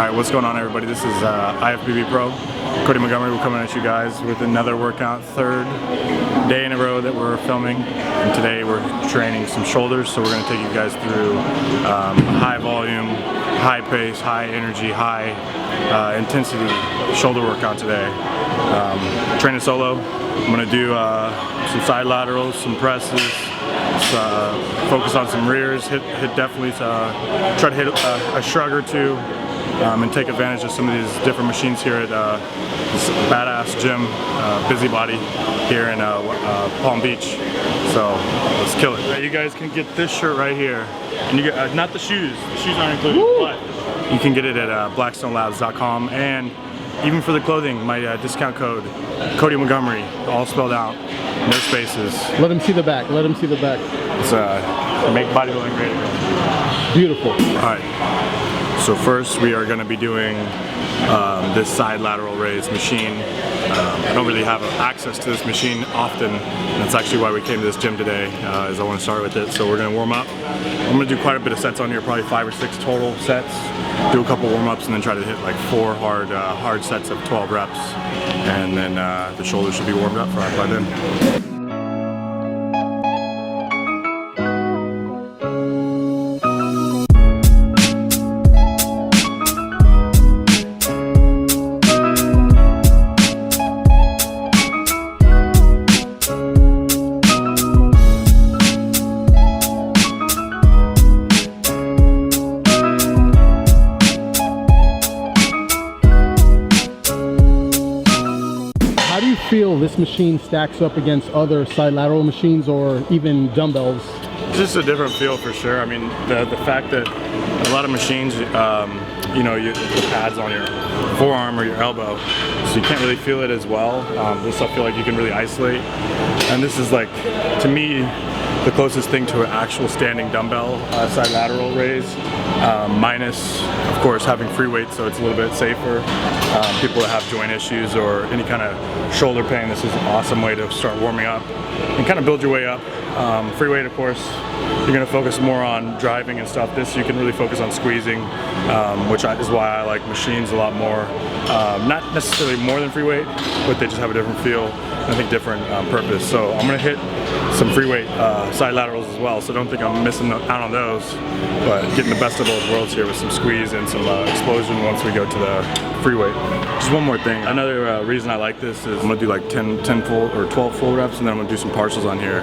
Alright, what's going on everybody? This is IFBB Pro. Cody Montgomery. We're coming at you guys with another workout, third day in a row that we're filming. And today we're training some shoulders, so we're going to take you guys through high volume, high pace, high energy, high intensity shoulder workout today. Training solo. I'm going to do some side laterals, some presses, focus on some rears, hit definitely try to hit a shrug or two. And take advantage of some of these different machines here at this badass gym, Busybody here in Palm Beach. So let's kill it. You guys can get this shirt right here, and you get not the shoes. The shoes aren't included, but you can get it at blackstonelabs.com. And even for the clothing, my discount code, Cody Montgomery, all spelled out, no spaces. Let him see the back. Let him see the back. It's make bodybuilding great again. Beautiful. All right. So first we are going to be doing this side lateral raise machine. I don't really have access to this machine often, and that's actually why we came to this gym today, is I want to start with it. So we're going to warm up. I'm going to do quite a bit of sets on here, probably 5 or 6 total sets. Do a couple warm-ups and then try to hit like 4 hard sets of 12 reps. And then the shoulders should be warmed up by then. How do you feel this machine stacks up against other side lateral machines or even dumbbells? It's just a different feel for sure. I mean, the fact that a lot of machines, you know, the pads on your forearm or your elbow, so you can't really feel it as well. This I feel like you can really isolate. And this is like, to me, the closest thing to an actual standing dumbbell side lateral raise, minus, of course, having free weight, so it's a little bit safer. People that have joint issues or any kind of shoulder pain, this is an awesome way to start warming up and kind of build your way up. Free weight, of course, you're going to focus more on driving and stuff. This you can really focus on squeezing, which is why I like machines a lot more. Not necessarily more than free weight, but they just have a different feel and I think different purpose. So I'm going to hit some free weight side laterals as well, so don't think I'm missing out on those, but getting the best of both worlds here with some squeeze and some explosion once we go to the free weight. Just one more thing, another reason I like this is I'm going to do like 10 full or 12 full reps, and then I'm going to do some partials on here.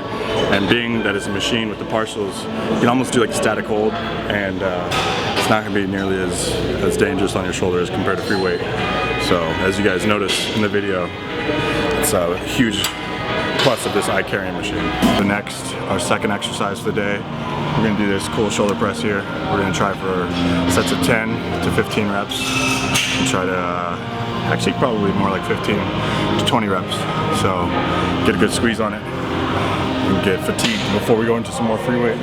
And being that it's a machine with the partials, you can almost do like a static hold, and it's not going to be nearly as dangerous on your shoulder as compared to free weight. So as you guys notice in the video, it's a huge plus of this eye carrying machine. Our second exercise for the day, we're going to do this cool shoulder press here. We're going to try for sets of 10 to 15 reps and try to actually probably more like 15 to 20 reps. So get a good squeeze on it and get fatigued before we go into some more free weight.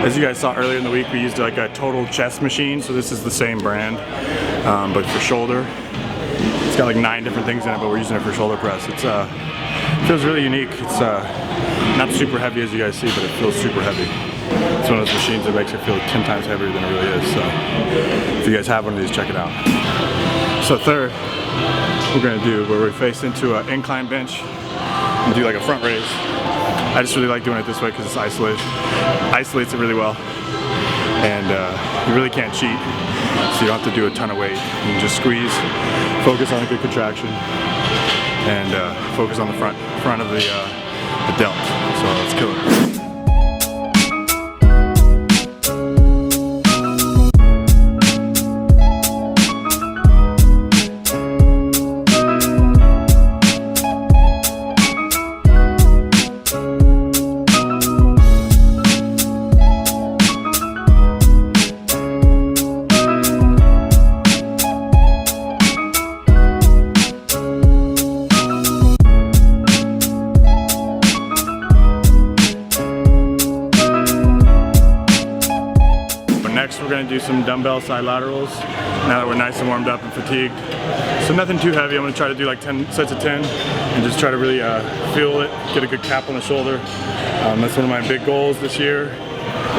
As you guys saw earlier in the week, we used like a total chest machine, so this is the same brand, but for shoulder. It's got like 9 different things in it, but we're using it for shoulder press. It feels really unique. It's not super heavy as you guys see, but it feels super heavy. It's one of those machines that makes it feel 10 times heavier than it really is, so if you guys have one of these, check it out. So third, we're gonna do where we face into an incline bench and do like a front raise. I just really like doing it this way because it's isolates it really well, and you really can't cheat, so you don't have to do a ton of weight. You can just squeeze, focus on a good contraction, and focus on the front of the delt. So let's kill it. next we're going to do some dumbbell side laterals now that we're nice and warmed up and fatigued. So nothing too heavy. I'm going to try to do like 10 sets of 10 and just try to really feel it, get a good cap on the shoulder. That's one of my big goals this year,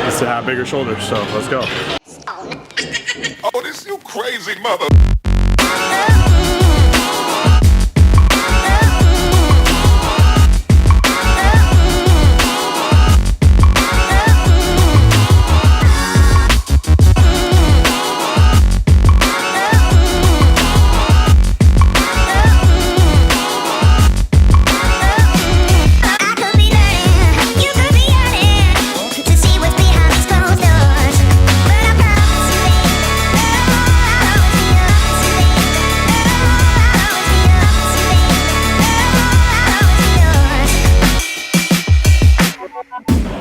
is to have bigger shoulders. So let's go. Oh, this you crazy mother.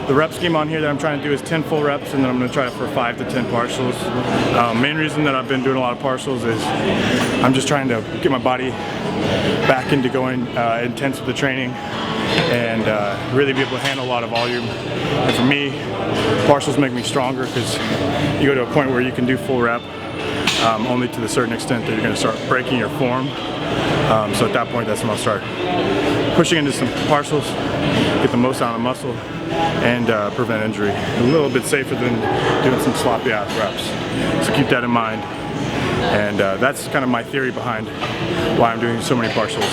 The rep scheme on here that I'm trying to do is 10 full reps, and then I'm going to try it for 5 to 10 partials. Main reason that I've been doing a lot of partials is I'm just trying to get my body back into going intense with the training and really be able to handle a lot of volume. And for me, partials make me stronger because you go to a point where you can do full rep only to the certain extent that you're going to start breaking your form. So at that point, that's when I'll start pushing into some partials, get the most out of the muscle, and prevent injury. A little bit safer than doing some sloppy ass reps. So keep that in mind. And that's kind of my theory behind why I'm doing so many partials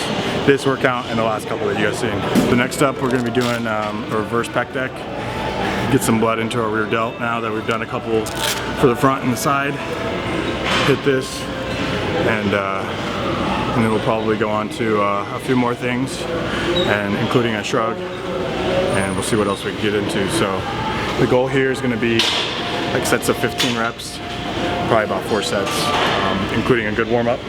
this workout and the last couple that you guys seen. So next up, we're going to be doing a reverse pec deck. Get some blood into our rear delt now that we've done a couple for the front and the side. Hit this, and then we'll probably go on to a few more things, and including a shrug, and we'll see what else we can get into. So the goal here is going to be like sets of 15 reps, probably about 4 sets, including a good warm-up.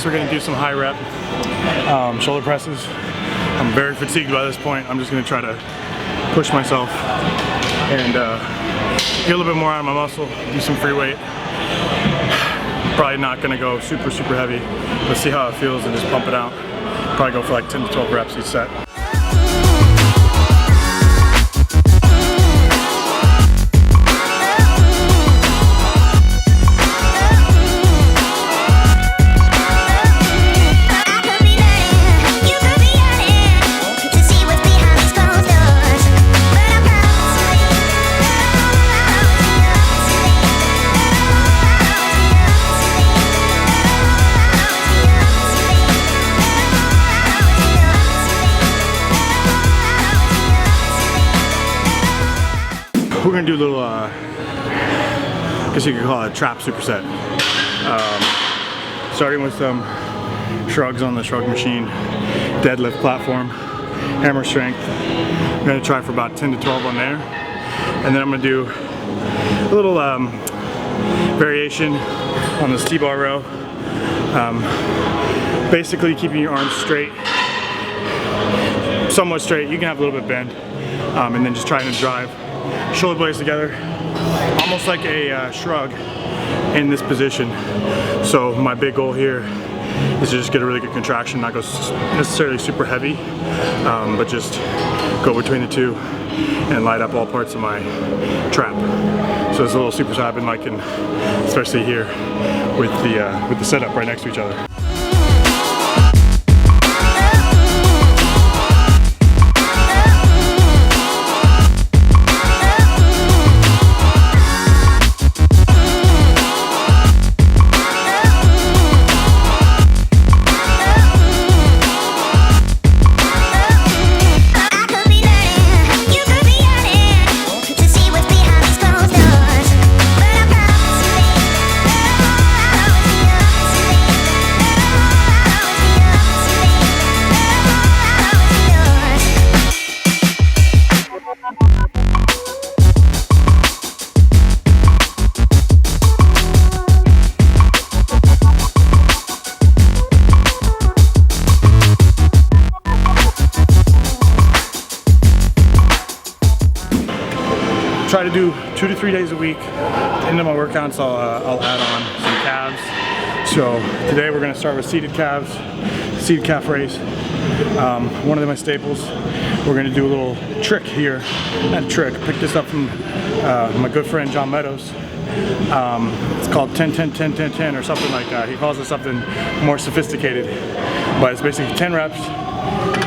We're going to do some high rep shoulder presses. I'm very fatigued by this point. I'm just going to try to push myself and get a little bit more out of my muscle, do some free weight. Probably not going to go super heavy. Let's see how it feels and just pump it out. Probably go for like 10 to 12 reps each set. We're gonna do a little, I guess you could call it a trap superset. Starting with some shrugs on the shrug machine, deadlift platform, hammer strength. I'm gonna try for about 10 to 12 on there. And then I'm gonna do a little variation on this T-bar row. Basically keeping your arms straight, somewhat straight. You can have a little bit bend, and then just trying to drive shoulder blades together, almost like a shrug in this position. So my big goal here is to just get a really good contraction, not go necessarily super heavy, but just go between the two and light up all parts of my trap. So it's a little superset I've been liking, especially here with the setup right next to each other. 2 to 3 days a week. At the end of my workouts, I'll add on some calves. So today we're gonna start with seated calves, seated calf raise. One of my staples. We're gonna do a little trick here. Not a trick, picked this up from my good friend John Meadows. It's called 10-10-10-10-10 or something like that. He calls it something more sophisticated, but it's basically 10 reps,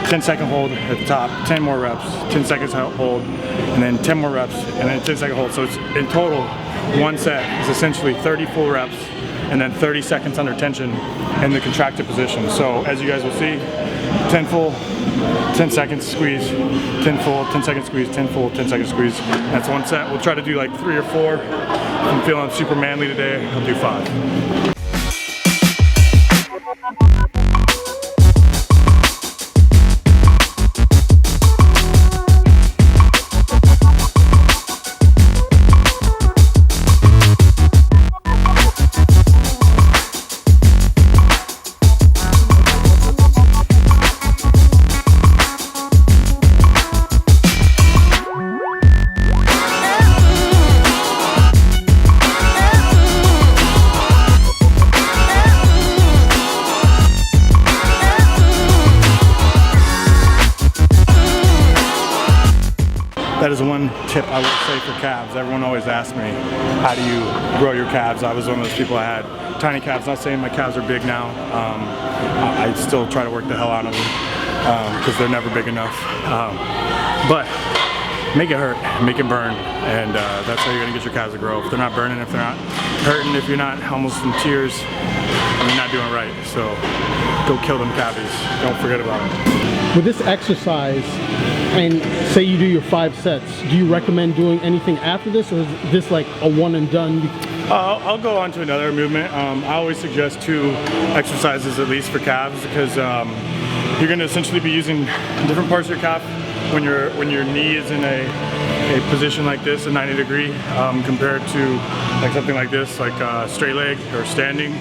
10-second hold at the top, 10 more reps, 10 seconds hold, and then 10 more reps, and then 10-second hold. So it's in total, one set is essentially 30 full reps, and then 30 seconds under tension in the contracted position. So as you guys will see, 10 full, 10 seconds squeeze, 10 full, 10 seconds squeeze, 10 full, 10 seconds squeeze. That's one set. We'll try to do like 3 or 4. If I'm feeling super manly today, I'll do 5. That is one tip I would say for calves. Everyone always asks me, how do you grow your calves? I was one of those people that had tiny calves. Not saying my calves are big now. I still try to work the hell out of them because they're never big enough. But make it hurt, make it burn, and that's how you're gonna get your calves to grow. If they're not burning, if they're not hurting, if you're not almost in tears, you're not doing right. So go kill them calves. Don't forget about it. With this exercise, and say you do your 5 sets, do you recommend doing anything after this, or is this like a one and done? I'll go on to another movement. I always suggest 2 exercises at least for calves, because you're going to essentially be using different parts of your calf when your knee is in a position like this, a 90 degree, compared to like something like this, like straight leg or standing.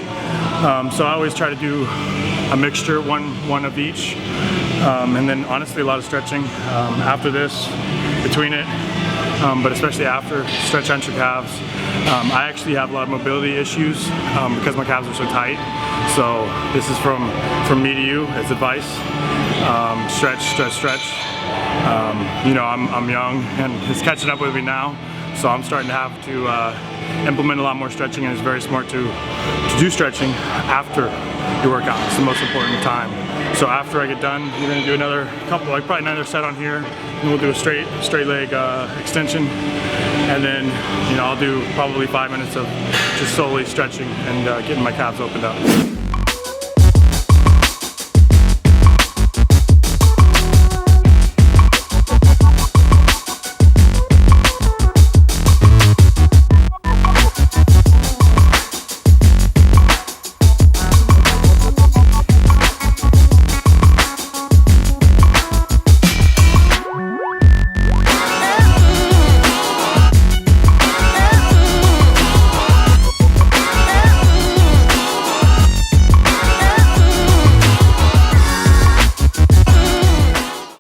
So I always try to do a mixture, one of each. And then honestly a lot of stretching after this, between it, but especially after, stretch out your calves. I actually have a lot of mobility issues because my calves are so tight. So this is from me to you as advice. Stretch, stretch, stretch. You know, I'm young and it's catching up with me now. So I'm starting to have to implement a lot more stretching, and it's very smart to do stretching after your workout. It's the most important time. So after I get done, we're gonna do another couple, like probably another set on here, and we'll do a straight leg extension, and then I'll do probably 5 minutes of just solely stretching and getting my calves opened up.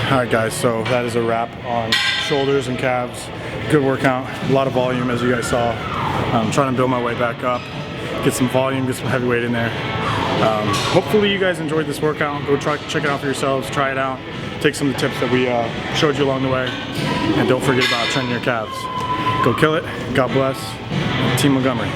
Alright guys, so that is a wrap on shoulders and calves. Good workout, a lot of volume as you guys saw. I'm trying to build my way back up, get some volume, get some heavy weight in there. Hopefully you guys enjoyed this workout. Go check it out for yourselves, try it out, take some of the tips that we showed you along the way, and don't forget about training your calves. Go kill it, God bless, Team Montgomery.